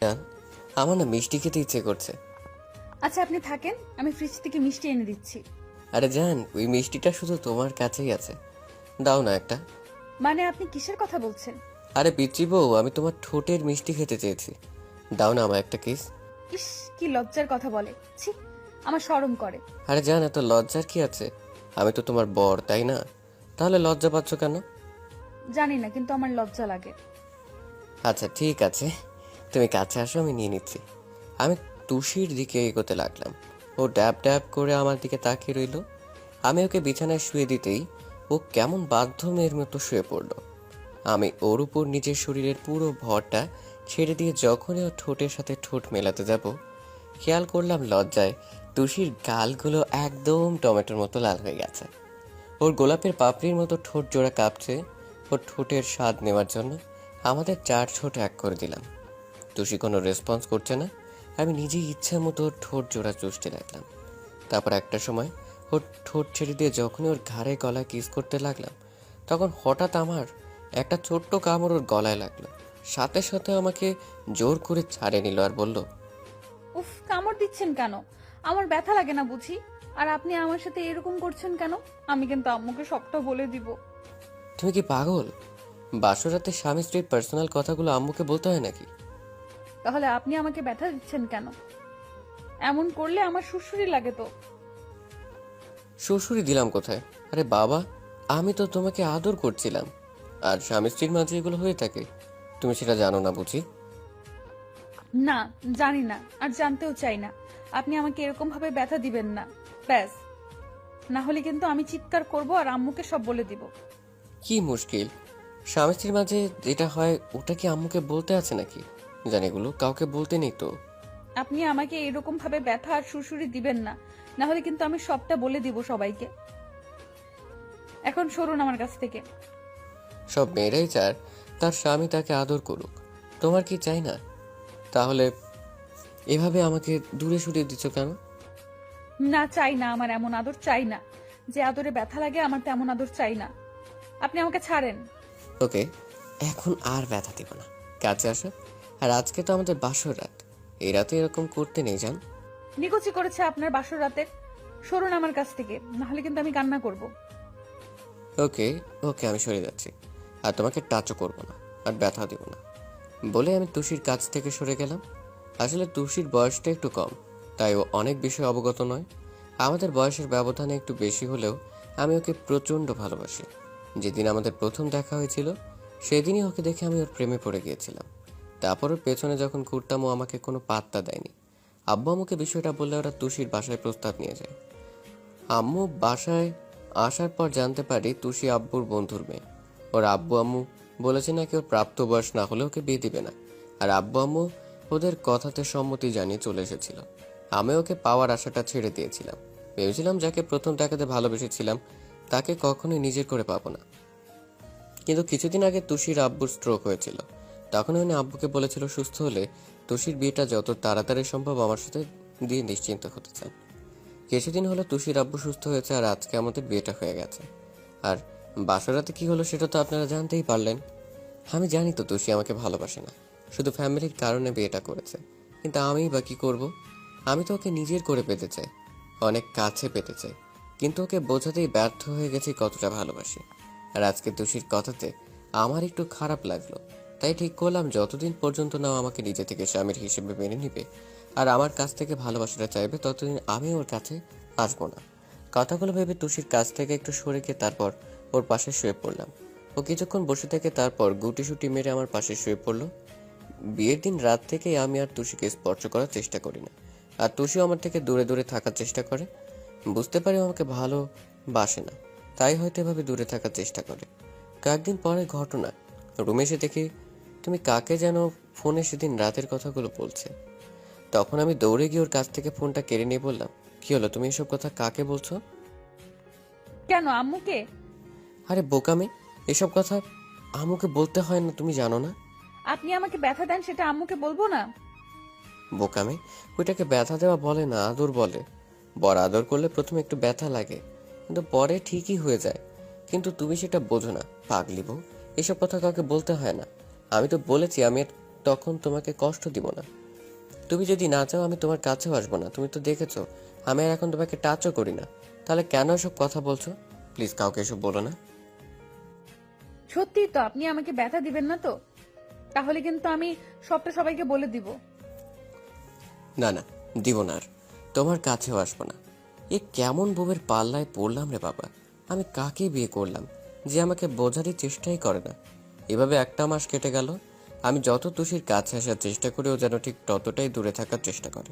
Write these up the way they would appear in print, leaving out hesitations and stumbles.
জান, আমার না মিষ্টি খেতে ইচ্ছে করছে। আচ্ছা আপনি থাকেন, আমি ফ্রিজ থেকে মিষ্টি এনে দিচ্ছি। আরে জান, ওই মিষ্টিটা শুধু তোমার কাছেই আছে, দাও না একটা। মানে আপনি কিসের কথা বলছেন? আরে পিচ্চি বউ, আমি তোমার ঠোঁটের মিষ্টি খেতে চেয়েছি, দাও না আমার একটা কিস। ইস, কি লজ্জার কথা বলে, ছি, আমার শরম করে। আরে জান, এত লজ্জার কি আছে? আমি তো তোমার বর, তাই না? তাহলে লজ্জা পাচ্ছ কেন? জানি না, কিন্তু আমার লজ্জা লাগে। আচ্ছা ঠিক আছে, তুমি কাছে আসো, আমি নিয়ে নিচ্ছি। আমি তুষির দিকে এগোতে লাগলাম। ও ড্যাব ড্যাব করে আমার দিকে তাকিয়ে রইল। আমি ওকে বিছানায় শুয়ে দিতেই ও কেমন বাধ্য মেয়ের মতো শুয়ে পড়ল। আমি ওর উপর নিজের শরীরের পুরো ভরটা ছেড়ে দিয়ে যখনই ওর ঠোঁটের সাথে ঠোঁট মেলাতে যাব, খেয়াল করলাম লজ্জায় তুষির গালগুলো একদম টমেটোর মতো লাল হয়ে গেছে। ওর গোলাপের পাপড়ির মতো ঠোঁট জোড়া কাঁপছে। ওর ঠোঁটের স্বাদ নেওয়ার জন্য আমাদের 4 ঠোঁট এক করে দিলাম। তুষি কোনো রেসপন্স করছে না। আমি নিজেই ইচ্ছা মতো ওর ঠোঁট জোড়া চুষতে লাগলাম। তারপর একটা সময় ওর ঠোঁট ছেড়ে দিয়ে যখনই ওর ঘাড়ে গলায় কিস করতে লাগলাম, তখন হঠাৎ আমার একটা ছোট্ট কামড় ওর গলায় লাগলো। সাথে সাথে আমাকে জোর করে ছাড়ে নিল আর বলল, উফ, কামড় দিচ্ছেন কেন? আমার ব্যথা লাগে না বুঝি? আর আপনি আমার সাথে এরকম করছেন কেন? আমি কিন্তু আম্মুকে সবটা বলে দিব। তুমি কি পাগল? বাসরাতে স্বামী স্ত্রীর পার্সোনাল কথাগুলো আম্মুকে বলতে হয় নাকি? তাহলে আপনি আমাকে ব্যথা দিচ্ছেন কেন? এমন করলে আমার সুড়সুড়ি লাগে তো। শ্বশুরই দিলাম কোথায়? আরে বাবা, আমি তো তোমাকে আদর করছিলাম। আর স্বামী স্ত্রীর মাঝে এগুলো হয়ে থাকে, তুমি সেটা জানো না বুঝি? না, জানি না, আর জানতেও চাই না। আপনি আমাকে এরকম ভাবে ব্যথা দিবেন না, ব্যাস। না হলে কিন্তু আমি চিৎকার করব আর আম্মুকে সব বলে দিব। কি মুশকিল? স্বামী স্ত্রীর মাঝে যেটা হয় ওটা কি আম্মুকে বলতে আছে নাকি? জানি এগুলো কাউকে বলতে নেই তো। আপনি আমাকে এরকম ভাবে ব্যথা আর সুড়সুড়ি দিবেন না, না হলে কিন্তু আমি সবটা বলে দিব সবাইকে। এখন সরুন আমার কাছ থেকে। সব মেয়েরাই চায় তার স্বামী তাকে আদর করুক, তোমার কি চাই না? তাহলে এভাবে আমাকে দূরে সরিয়ে দিচ্ছ কেন? না, চাই না, আমার এমন আদর চাই না। যে আদরে ব্যথা লাগে আমার তেমন আদর চাই না। আপনি আমাকে ছাড়েন। ওকে, এখন আর ব্যথা দিব না, কাছে আসো। আর আজকে তো আমাদের বাসর রাত, এই রাতে এরকম করতে নেই জান। নিকুচি করেছে আপনার বাসর রাতে। সরুন আমার কাছ থেকে, না হলে কিন্তু আমি কান্না করব। ওকে ওকে, আমি সরে যাচ্ছি। আর তোমাকে টাচও করবো না, আর ব্যথা দিব না বলে আমি তুষির কাছ থেকে সরে গেলাম। আসলে তুষির বয়সটা একটু কম, তাই ও অনেক বিষয়ে অবগত নয়। আমাদের বয়সের ব্যবধানে একটু বেশি হলেও আমি ওকে প্রচণ্ড ভালোবাসি। যেদিন আমাদের প্রথম দেখা হয়েছিল সেদিনই ওকে দেখে আমি ওর প্রেমে পড়ে গিয়েছিলাম। তারপর ওর পেছনে যখন ঘুরতাম ও আমাকে কোনো পাত্তা দেয়নি। আব্বু আম্মুকে বিষয়টা বললে ওরা তুষির বাসায় প্রস্তাব নিয়ে যায়। আম্মু বাসায় আসার পর জানতে পারি তুষি আব্বুর বন্ধুর মেয়ে। ওর আব্বু আম্মু বলেছে নাকি ওর প্রাপ্তবয়স না হলে ওকে বিয়ে দিবে না। আর আব্বু আম্মু ওদের কথাতে সম্মতি জানিয়ে চলে এসেছিল। আমি ওকে পাওয়ার আশাটা ছেড়ে দিয়েছিলাম। ভেবেছিলাম যাকে প্রথম দেখাতে ভালোবেসেছিলাম তাকে কখনোই নিজের করে পাবো না। কিন্তু কিছুদিন আগে তুষির আব্বুর স্ট্রোক হয়েছিল। তখন উনি আব্বুকে বলেছিল সুস্থ হলে তুষির বিয়েটা যত তাড়াতাড়ি সম্ভব আমার সাথে দিয়ে নিশ্চিন্ত হতে চান। কিছুদিন হলো তুষির আব্বু সুস্থ হয়েছে আর আজকে আমাদের বিয়েটা হয়ে গেছে। আর বাসরাতে কি হলো সেটা তো আপনারা জানতেই পারলেন। আমি জানি তো তুষি আমাকে ভালোবাসে না, শুধু ফ্যামিলির কারণে বিয়েটা করেছে। কিন্তু আমিই বা কি করব? আমি তো ওকে নিজের করে পেতে চাই, অনেক কাছে পেতে চাই। কিন্তু ওকে বোঝাতেই ব্যর্থ হয়ে গেছি কতটা ভালোবাসি। আর আজকে তুষির কথাতে আমার একটু খারাপ লাগলো, তাই ঠিক করলাম যতদিন পর্যন্ত না ও আমাকে নিজে থেকে স্বামীর হিসেবে মেনে নিবে আর আমার কাছ থেকে ভালোবাসাটা চাইবে ততদিন আমি ওর কাছে আসবো না। কথাগুলো ভেবে তুষির কাছ থেকে একটু সরে গিয়ে তারপর ওর পাশে শুয়ে পড়লাম। ও কিছুক্ষণ বসে থেকে তারপর গুটিসুটি মেরে আমার পাশে শুয়ে পড়লো। বিয়ের দিন রাত থেকেই আমি আর তুষিকে স্পর্শ করার চেষ্টা করি না, আর তুষিও আমার থেকে দূরে দূরে থাকার চেষ্টা করে। বুঝতে পারি ও আমাকে ভালোবাসে না, তাই হয়তো এভাবে দূরে থাকার চেষ্টা করে। কয়েকদিন পরে ঘটনা, রুমে এসে দেখি তুমি কাকে যেন ফোনে সেদিন রাতের কথাগুলো বলছে। তখন আমি দৌড়ে গিয়ে ওর কাছ থেকে ফোনটা কেড়ে নিয়ে বললাম, কি হলো, তুমি এসব কথা কাকে বলছো? কেন, আম্মুকে? আরে বোকামে, এসব কথা আম্মুকে বলতে হয় না, তুমি জানো না? আপনি আমাকে ব্যথা দেন, সেটা আম্মুকে বলবো না? বোকামে, ওইটাকে ব্যথা দেওয়া বলে না, আদর বলে। বড় আদর করলে প্রথমে একটু ব্যথা লাগে, কিন্তু পরে ঠিকই হয়ে যায়। কিন্তু তুমি সেটা বোঝো না, পাগলি বউ। এসব কথা কাউকে বলতে হয় না। আমি তো বলেছি আমি আর তখন তোমাকে কষ্ট দিব না। তুমি যদি না চাও আমি তোমার কাছেও আসবো না। তুমি তো দেখেছো আমি আর এখন তোমাকে টাচও করি না। তাহলে কেন এসব কথা বলছো? প্লিজ কাউকে এসব বলো না। সত্যি তো আপনি আমাকে ব্যথা দিবেন না তো? তাহলে কিন্তু আমি সবটা সবাইকে বলে দিব। না না, দিব না আর। তোমার কাছেও আসবো না। এ কেমন বউয়ের পাল্লায় পড়লাম রে বাবা। আমি কাকে বিয়ে করলাম যে আমাকে বোঝারই চেষ্টাই করে না। এভাবে একটা মাস কেটে গেল। আমি যত তুষির কাছে আসার চেষ্টা করি ও যেন ঠিক ততটাই দূরে থাকার চেষ্টা করে।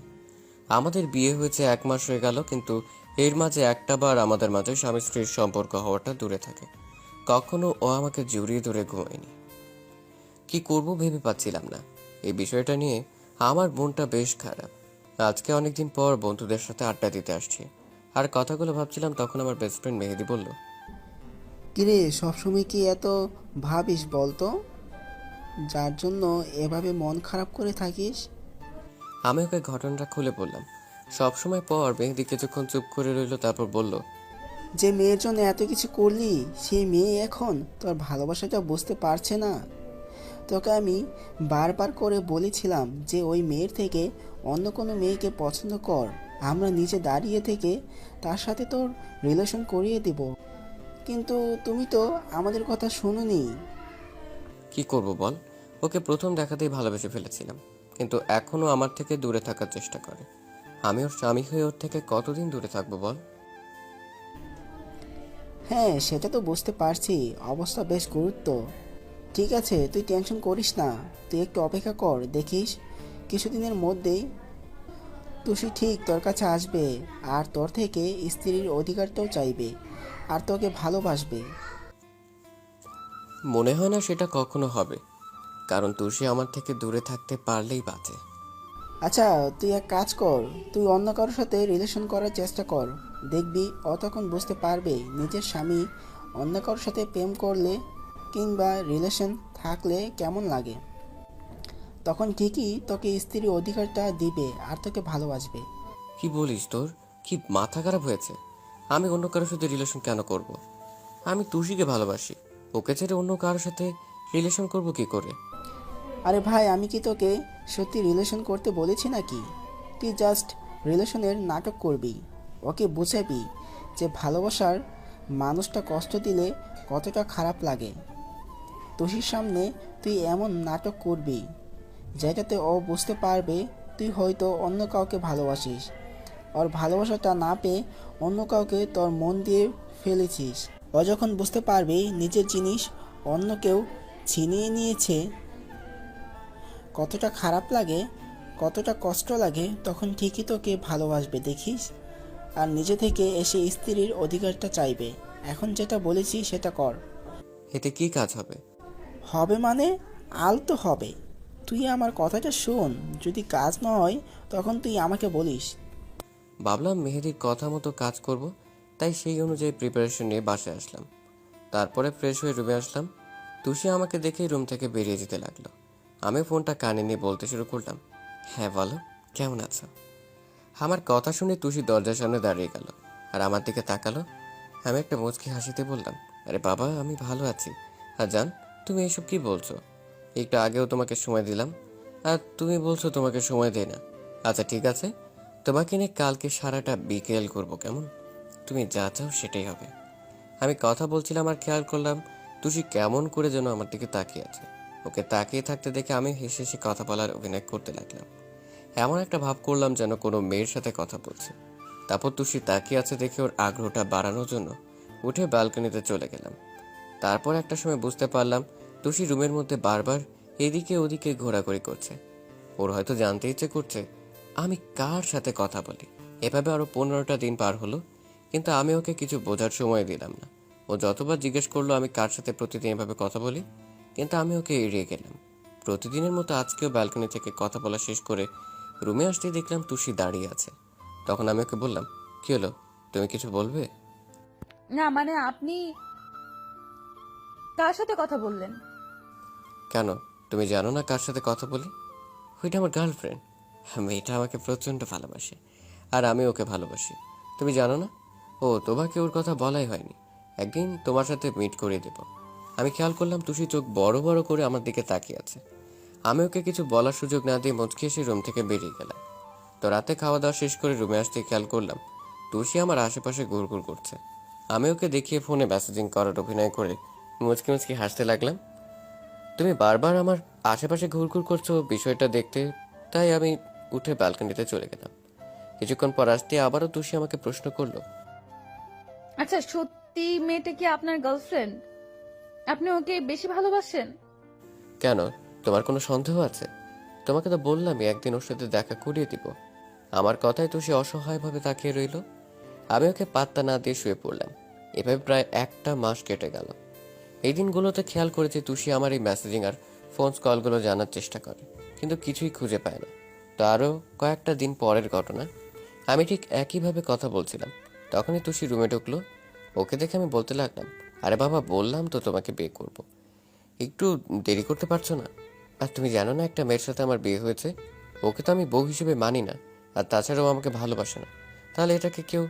আমাদের বিয়ে হয়েছে 1 মাস হয়ে গেল, কিন্তু এর মাঝে একটা বার আমাদের মাঝে স্বামী স্ত্রীর সম্পর্ক হওয়াটা দূরে থাকে। কখনো ও আমাকে জড়িয়ে ধরে ঘুমায়নি। কি করব ভেবে পাচ্ছিলাম না। এই বিষয়টা নিয়ে আমার মনটা বেশ খারাপ। আজকে অনেকদিন পর বন্ধুদের সাথে আড্ডা দিতে আসছি, আর কথাগুলো ভাবছিলাম, তখন আমার বেস্ট ফ্রেন্ড মেহেদি বলল, কিরে, সবসময় কি এত ভাবিস বলতো, যার জন্য এভাবে মন খারাপ করে থাকিস? আমি ওকে ঘটনাটা খুলে বললাম। সবসময় পর মেহেদি কিছুক্ষণ চুপ করে রইল, তারপর বলল, যে মেয়ের জন্য এত কিছু করলি, সেই মেয়ে এখন তোর ভালোবাসাটা বুঝতে পারছে না। তোকে আমি বারবার করে বলেছিলাম যে ওই মেয়ের থেকে অন্য কোনো মেয়েকে পছন্দ কর, আমরা নিচে দাঁড়িয়ে থেকে তার সাথে তোর রিলেশন করিয়ে দেব, কিন্তু তুমি তো আমাদের কথা শোনোনি। কি করব বল? ওকে প্রথম দেখাতেই ভালোবেসে ফেলেছিলাম, কিন্তু এখনো আমার থেকে দূরে থাকার চেষ্টা করে। আমি ওর স্বামী হয়ে ওর থেকে কতদিন দূরে থাকবো বল? হ্যাঁ, সেটা তো বুঝতে পারছি, অবস্থা বেশ গুরুত্ব। ঠিক আছে, তুই টেনশন করিস না, তুই একটু অপেক্ষা কর, দেখিস কিছুদিনের মধ্যেই তুষি ঠিক তোর কাছে আসবে, আর তোর থেকে স্ত্রীর অধিকারটাও চাইবে, আর তোকে ভালোবাসবে। মনে হয় না সেটা কখনো হবে, কারণ তুষি আমার থেকে দূরে থাকতে পারলেই বাঁচে। আচ্ছা, তুই এক কাজ কর, তুই অন্য কারোর সাথে রিলেশন করার চেষ্টা কর, দেখবি ও তখন বুঝতে পারবে নিজের স্বামী অন্য কারোর সাথে প্রেম করলে কিংবা রিলেশন থাকলে কেমন লাগে। তখন ঠিকই তোকে স্ত্রীর অধিকারটা দিবে আর তোকে ভালোবাসবে। কি বলিস? তোর কি মাথা খারাপ হয়েছে? আমি অন্য কারোর সাথে রিলেশন কেন করব? আমি তুষিকে ভালোবাসি। ওকে ছেড়ে অন্য কারোর সাথে রিলেশন করব কি করে? আরে ভাই, আমি কি তোকে সত্যি রিলেশন করতে বলেছি নাকি? তুই জাস্ট রিলেশনের নাটক করবি, ওকে বুঝাবি যে ভালোবাসার মানুষটা কষ্ট দিলে কতটা খারাপ লাগে। তুষির সামনে তুই এমন নাটক করবি যেটাতে ও বুঝতে পারবে তুই হয়তো অন্য কাউকে ভালোবাসিস, ওর ভালোবাসাটা না পেয়ে অন্য কাউকে তোর মন দিয়ে ফেলেছিস। ও যখন বুঝতে পারবে নিজের জিনিস অন্য কেউ ছিনিয়ে নিয়েছে, কতটা খারাপ লাগে, কতটা কষ্ট লাগে, তখন ঠিকই তোকে ভালোবাসবে দেখিস, আর নিজে থেকে এসে স্ত্রীর অধিকারটা চাইবে। এখন যেটা বলেছি সেটা কর। এতে কি কাজ হবে? হবে মানে? আলতো হবে। তুই আমার কথাটা শোন, যদি কাজ না হয় তখন তুই আমাকে বলিস। ভাবলাম মেহেদির কথা মতো কাজ করব, তাই সেই অনুযায়ী প্রিপারেশন নিয়ে বাসায় আসলাম। তারপরে ফ্রেশ হয়ে রুমে আসলাম। তুষি আমাকে দেখেই রুম থেকে বেরিয়ে যেতে লাগলো। আমি ফোনটা কানে নিয়ে বলতে শুরু করলাম, হ্যাঁ বলো, কেমন আছো? আমার কথা শুনে তুষি দরজার সামনে দাঁড়িয়ে গেল আর আমার দিকে তাকালো। আমি একটা মুচকি হাসিতে বললাম, আরে বাবা, আমি ভালো আছি। আর জান, তুমি এসব কি বলছো? একটু আগেও তোমাকে সময় দিলাম, আর তুমি বলছো তোমাকে সময় দেয় না। আচ্ছা ঠিক আছে, তোমাকে নিয়ে কালকে সারাটা বিকেল করবো, কেমন? তুমি যা চাও সেটাই হবে। আমি কথা বলছিলাম আর খেয়াল করলাম তুষি কেমন করে যেন আমার দিকে তাকিয়ে আছে। ওকে তাকিয়ে থাকতে দেখে আমি হেসে হেসে কথা বলার অভিনয় করতে লাগলাম। এমন একটা ভাব করলাম যেন কোনো মেয়ের সাথে কথা বলছে। তারপর তুষি তাকিয়ে আছে দেখে ওর আগ্রহটা বাড়ানোর জন্য উঠে ব্যালকনিতে চলে গেলাম। তারপর একটা সময় বুঝতে পারলাম তুষি রুমের মধ্যে বারবার এদিকে ওদিকে ঘোরাঘুরি করছে। ওর হয়তো জানতে ইচ্ছে করছে আমি কার সাথে কথা বলি। এভাবে আরো 15টা দিন পার হলো, কিন্তু আমি ওকে কিছু বোঝার সময় দিলাম না। ও যতবার জিজ্ঞেস করলো আমি কার সাথে প্রতিদিন এভাবে কথা বলি, কিন্তু আমি ওকে এড়িয়ে গেলাম। প্রতিদিনের মতো আজকেও ব্যালকনি থেকে কথা বলা শেষ করে রুমে আসতেই দেখলাম তুষি দাঁড়িয়ে আছে। তখন আমি ওকে বললাম, কি হলো, তুমি কিছু বলবে? না মানে আপনি কার সাথে কথা বললেন? কেন, তুমি জানো না কার সাথে কথা বলি? ওইটা আমার গার্লফ্রেন্ড। মেয়েটা আমাকে প্রচণ্ড ভালোবাসে, আর আমি ওকে ভালোবাসি। তুমি জানো না? ও, তোমাকে ওর কথা বলাই হয়নি। একদিন তোমার সাথে মিট করে দেব। আমি খেয়াল করলাম তুষি চোখ বড় বড় করে আমার দিকে তাকিয়ে আছে। আমি ওকে কিছু বলার সুযোগ না দিয়ে মুচকি এসে রুম থেকে বেরিয়ে গেলাম। তো রাতে খাওয়া দাওয়া শেষ করে রুমে আসতে খেয়াল করলাম তুষি আমার আশেপাশে ঘুরঘুর করছে। আমি ওকে দেখিয়ে ফোনে মেসেজিং করার অভিনয় করে মুচকি মুচকি হাসতে লাগলাম। তুমি বারবার আমার আশেপাশে ঘুরঘুর করছো বিষয়টা দেখতে, তাই আমি উঠে ব্যালকনিতে চলে গেলাম। কিছুক্ষণ পর আসতে আবারও তুষি আমাকে প্রশ্ন করলো, আচ্ছা, সত্যি মেয়েটা কি আপনার গার্লফ্রেন্ড? আপনি ওকে বেশি ভালোবাসেন? কেন, তোমার কোনো সন্দেহ আছে? তোমাকে তো বললামই একদিন ওর সাথে দেখা করিয়ে দিব। আমার কথায় তুষি অসহায়ভাবে তাকিয়ে রইল। আমি ওকে পাত্তা না দিয়ে শুয়ে পড়লাম। এভাবে প্রায় একটা মাস কেটে গেল। এই দিনগুলোতে খেয়াল করেছি তুষি আমার এই মেসেজিং আর ফোন কলগুলো জানার চেষ্টা করে, কিন্তু কিছুই খুঁজে পায় না। তো আরও কয়েকটা দিন পরের ঘটনা, আমি ঠিক একইভাবে কথা বলছিলাম, তখনই তুষি রুমে ঢুকলো। ওকে দেখে আমি বলতে লাগলাম, আরে বাবা, বললাম তো তোমাকে বিয়ে করব, একটু দেরি করতে পারছো না? আর তুমি জানো না একটা মেয়ের সাথে আমার বিয়ে হয়েছে? ওকে তো আমি বউ হিসেবে মানি না, আর তাছাড়াও আমাকে ভালোবাসে না। তাহলে এটাকে কেউ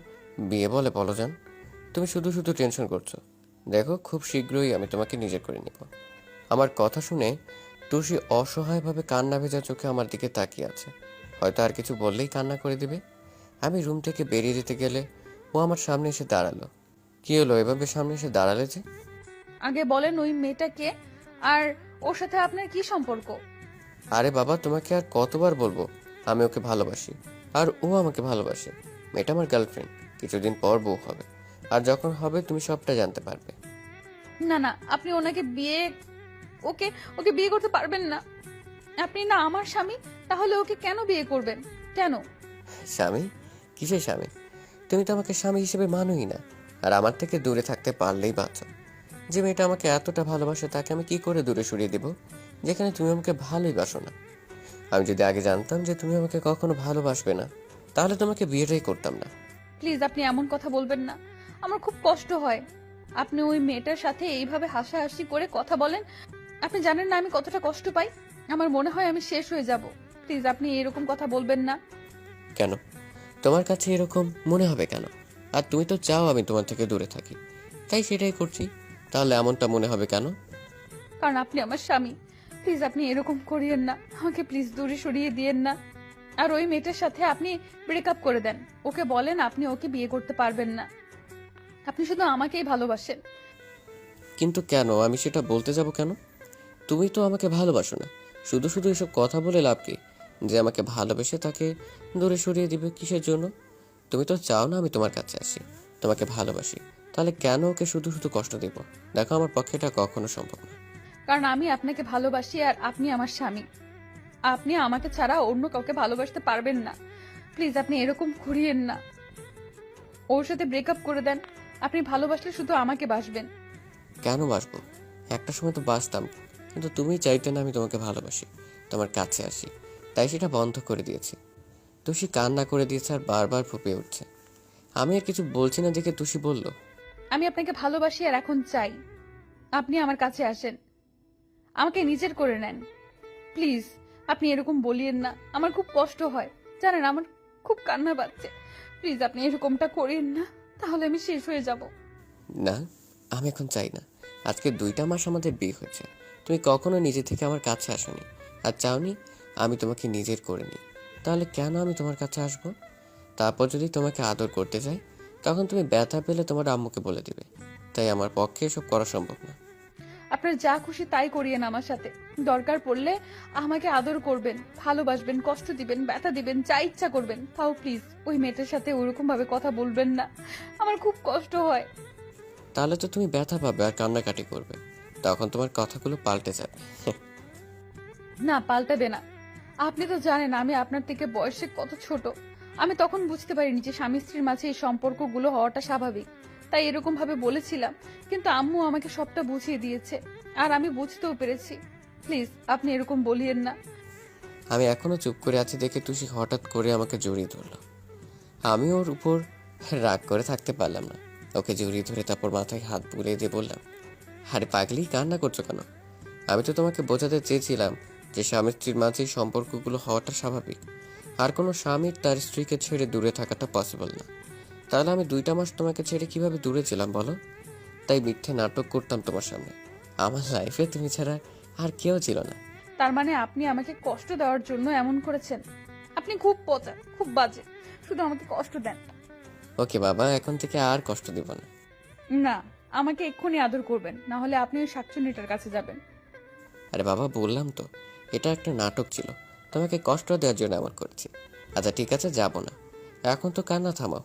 বিয়ে বলে বলো জান? তুমি শুধু শুধু টেনশন করছো। দেখো, খুব শীঘ্রই আমি তোমাকে নিজের করে নিব। আমার কথা শুনে তুষি অসহায়ভাবে কান্না ভেজা চোখে আমার দিকে তাকিয়ে আছে। হয়তো আর কিছু বললেই কান্না করে দিবে। আমি রুম থেকে বেরিয়ে যেতে গেলে ও আমার সামনে এসে দাঁড়ালো। কি হলো, এভাবে সামনে এসে দাঁড়ালে যে? আগে বলেন ওই মেয়েটাকে, আর ওর সাথে আপনার কি সম্পর্ক? আরে বাবা, তোমাকে আর কতবার বলবো আমি ওকে ভালোবাসি, আর ও আমাকে ভালোবাসে। মেয়েটা আমার গার্লফ্রেন্ড, কিছুদিন পর বউ হবে, আর যখন হবে তুমি সবটা জানতে পারবে। না না, আপনি ওকে ওকে বিয়ে করতে পারবেন না। আপনি না আমার স্বামী, তাহলে ওকে কেন বিয়ে করবেন? কেন? স্বামী? কিসের স্বামী? তুমি তো আমাকে স্বামী হিসেবে মানোই না, আর আমার থেকে দূরে থাকতে পারলেই বাঁচো। যে মেয়েটা আমাকে এতটা ভালোবাসে তাকে আমি কি করে দূরে সরিয়ে দেব, যেখানে তুমি আমাকে ভালোই বাসো না? আমি যদি আগে জানতাম যে তুমি আমাকে কখনো ভালোবাসবে না, তাহলে তোমাকে বিয়েটাই করতাম না। প্লিজ আপনি এমন কথা বলবেন না, আমার খুব কষ্ট হয়। আপনি ওই মেয়েটার সাথে এইভাবে হাসাহাসি করে কথা বলেন। আপনি জানেন না আমি কতটা কষ্ট পাই। আমার মনে হয় আমি শেষ হয়ে যাব। প্লিজ আপনি এরকম কথা বলবেন না। কেন? তোমার কাছে এরকম মনে হবে কেন? আর তুমি তো চাও আমি তোমার থেকে দূরে থাকি, তাই সেটাই করছি। তাহলে এমনটা মনে হবে কেন? কারণ আপনি আমার স্বামী। প্লিজ আপনি এরকম করিয়েন না, আমাকে প্লিজ দূরে সরিয়ে দিয়েন না। আর ওই মেয়েটার সাথে আপনি ব্রেকআপ করে দেন। ওকে বলেন আপনি ওকে বিয়ে করতে পারবেন না। আপনি শুধু আমাকেই ভালোবাসেন। কিন্তু কেন? আমি সেটা বলতে যাব কেন? তুমি তো আমাকে ভালোবাসো না, শুধু শুধু এসব কথা বলে লাভ কি? যে আমাকে ভালোবেসে তাকে দূরে সরিয়ে দিবে কিসের জন্য? তুমি তো চাও না আমি তোমার কাছে আসি, তোমাকে ভালোবাসি। তাহলে কেন ওকে শুধু শুধু কষ্ট দেব? দেখো, আমার পক্ষে এটা কখনো সম্ভব না। কারণ আমি আপনাকে ভালোবাসি আর আপনি আমার স্বামী। আপনি আমাকে ছাড়া অন্য কাউকে ভালোবাসতে পারবেন না। প্লিজ আপনি এরকম করিয়েন না। ওর সাথে ব্রেকআপ করে দেন। আপনি ভালোবাসলে শুধু আমাকে বাসবেন। কেন বাসবো? একটা সময় তো বাসতাম, কিন্তু তুমি চাইতে না আমি তোমাকে ভালোবাসি, তোমার কাছে আসি, তাই সেটা বন্ধ করে দিয়েছি। তুষি কান্না করে দিয়েছে আর বারবার ফুপিয়ে উঠছে। আমি আর কিছু বলছি না দেখে তুষি বলল, আমি আপনাকে ভালোবাসি আর এখন চাই আপনি আমার কাছে আসেন, আমাকে নিজের করে নেন। প্লিজ আপনি এরকম বলিয়েন না, আমার খুব কষ্ট হয়। জানেন আমার খুব কান্না পাচ্ছে। প্লিজ আপনি এরকমটা করেন না, তাহলে আমি শেষ হয়ে যাব। না, আমি এখন চাই না। আজকে 2টা মাস আমাদের বিয়ে হয়েছে, তুমি কখনো নিজে থেকে আমার কাছে আসোনি, আর চাওনি আমি তোমাকে নিজের করে নিই। তাহলে কেন আমি তোমার কাছে আসবো? তারপর যদি তোমাকে আদর করতে চাই, তখন তুমি ব্যথা পেলে তোমার আম্মুকে বলে দিবে। তাই আমার পক্ষে এসব করা সম্ভব না। আপনার যা খুশি তাই করিয়েন আমার সাথে। দরকার পড়লে আমাকে আদর করবেন, ভালোবাসবেন, কষ্ট দিবেন, ব্যথা দিবেন, যা ইচ্ছা করবেন। তাও প্লিজ ওই মেয়েটার সাথে ওরকম ভাবে কথা বলবেন না, আমার খুব কষ্ট হয়। তাহলে তো তুমি ব্যথা পাবে আর কান্নাকাটি করবে, তখন তোমার কথাগুলো পাল্টে যাবে। না, পাল্টাবে না। আপনি তো জানেন আমি আপনার থেকে বয়সে কত ছোট। আমি তখন বুঝতে পারিনি যে স্বামী স্ত্রীর মাঝে এই সম্পর্কগুলো হওয়াটা স্বাভাবিক, তাই এরকম ভাবে বলেছিলাম। কিন্তু আম্মু আমাকে সবটা বুঝিয়ে দিয়েছে, আর আমি বুঝতেও পেরেছি। প্লিজ আপনি এরকম বলিয়েন না। আমি এখনো চুপ করে আছি দেখে তুষি হঠাৎ করে আমাকে জড়িয়ে ধরলো। আমি ওর উপর রাগ করে থাকতে পারলাম না, ওকে জড়িয়ে ধরে তারপর মাথায় হাত বুলিয়ে দিয়ে বললাম, আরে পাগলি, কান্না করছো কেন? আমি তো তোমাকে বোঝাতে চেয়েছিলাম যে স্বামী স্ত্রীর মাঝে এই সম্পর্কগুলো হওয়াটা স্বাভাবিক, আর কোনো স্বামীর তার স্ত্রীকে ছেড়ে দূরে থাকাটা পসিবল না। তাহলে আমি 2টা মাস তোমাকে ছেড়ে কিভাবে দূরে ছিলাম বলো? তাই মিথ্যে নাটক করতাম তোমার সামনে। আমার লাইফে তুমি ছাড়া আর কেউ ছিল না। তার মানে আপনি আমাকে কষ্ট দেওয়ার জন্য এমন করেছেন? আপনি খুব পচা, খুব বাজে, শুধু আমাকে কষ্ট দেন। ওকে বাবা, এখন থেকে আর কষ্ট দিব না। না, আমাকে এক্ষুনি আদর করবেন, না হলে আপনি ওই শাকচুন্নিটার কাছে যাবেন। আরে বাবা, বললাম তো এটা একটা নাটক ছিল, তোমাকে কষ্ট দেওয়ার জন্য এমন করেছি। আচ্ছা ঠিক আছে, যাবো না। এখন তো কান্না থামাও।